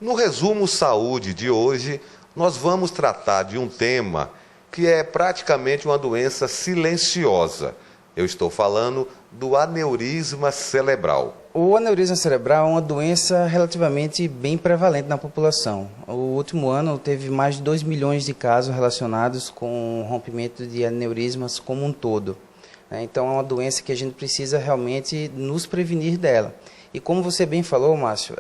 No resumo Saúde de hoje, nós vamos tratar de um tema que é praticamente uma doença silenciosa. Eu estou falando do aneurisma cerebral. O aneurisma cerebral é uma doença relativamente bem prevalente na população. O último ano teve mais de 2 milhões de casos relacionados com o rompimento de aneurismas como um todo. Então é uma doença que a gente precisa realmente nos prevenir dela. E como você bem falou, Márcio,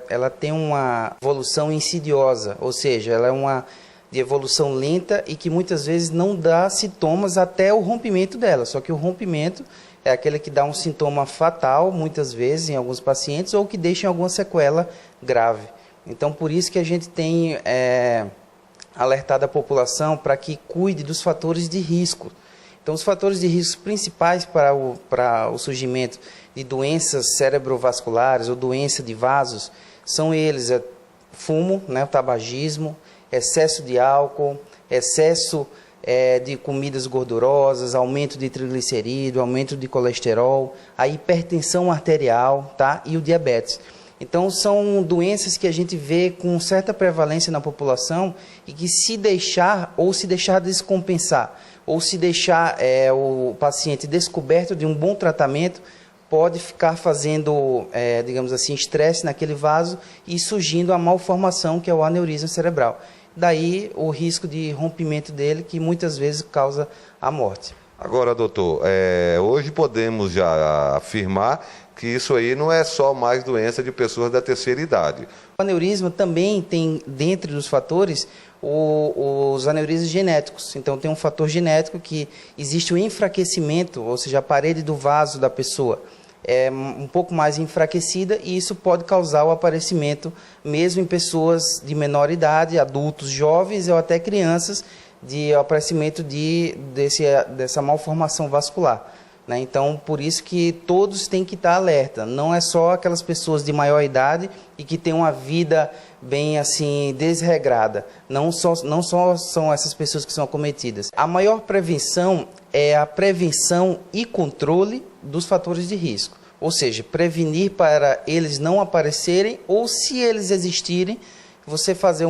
ela tem uma evolução insidiosa, ou seja, ela é uma de evolução lenta e que muitas vezes não dá sintomas até o rompimento dela. Só que o rompimento é aquele que dá um sintoma fatal, muitas vezes, em alguns pacientes, ou que deixa alguma sequela grave. Então, por isso que a gente tem alertado a população para que cuide dos fatores de risco. Então, os fatores de risco principais para o surgimento de doenças cerebrovasculares ou doença de vasos são eles: fumo, o tabagismo, excesso de álcool, excesso de comidas gordurosas, aumento de triglicerídeo, aumento de colesterol, a hipertensão arterial, e o diabetes. Então, são doenças que a gente vê com certa prevalência na população e que se deixar descompensar, ou se deixar o paciente descoberto de um bom tratamento, pode ficar fazendo, digamos assim, estresse naquele vaso e surgindo a malformação, que é o aneurisma cerebral. Daí o risco de rompimento dele, que muitas vezes causa a morte. Agora, doutor, hoje podemos já afirmar que isso aí não é só mais doença de pessoas da terceira idade. O aneurisma também tem, dentre os fatores, os aneurismas genéticos. Então, tem um fator genético que existe o enfraquecimento, ou seja, a parede do vaso da pessoa é um pouco mais enfraquecida e isso pode causar o aparecimento mesmo em pessoas de menor idade, adultos jovens ou até crianças, de aparecimento dessa malformação vascular. Então, por isso que todos têm que estar alerta. Não é só aquelas pessoas de maior idade e que têm uma vida bem assim desregrada. Não só são essas pessoas que são acometidas. A maior prevenção é a prevenção e controle dos fatores de risco. Ou seja, prevenir para eles não aparecerem, ou se eles existirem, você fazer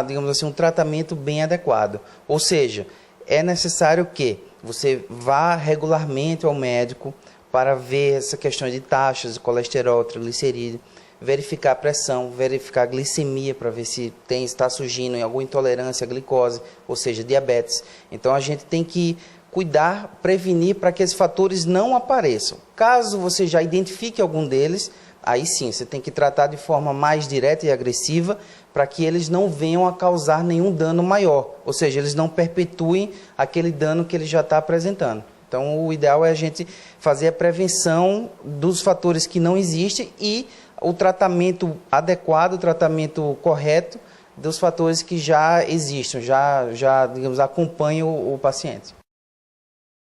digamos assim, um tratamento bem adequado. Ou seja, é necessário que você vá regularmente ao médico para ver essa questão de taxas de colesterol, triglicerídeo, verificar a pressão, verificar a glicemia para ver se está surgindo alguma intolerância à glicose, ou seja, diabetes. Então a gente tem que cuidar, prevenir para que esses fatores não apareçam. Caso você já identifique algum deles, aí sim, você tem que tratar de forma mais direta e agressiva para que eles não venham a causar nenhum dano maior, ou seja, eles não perpetuem aquele dano que ele já está apresentando. Então, o ideal é a gente fazer a prevenção dos fatores que não existem e o tratamento adequado, o tratamento correto dos fatores que já existem, já digamos, acompanham o paciente.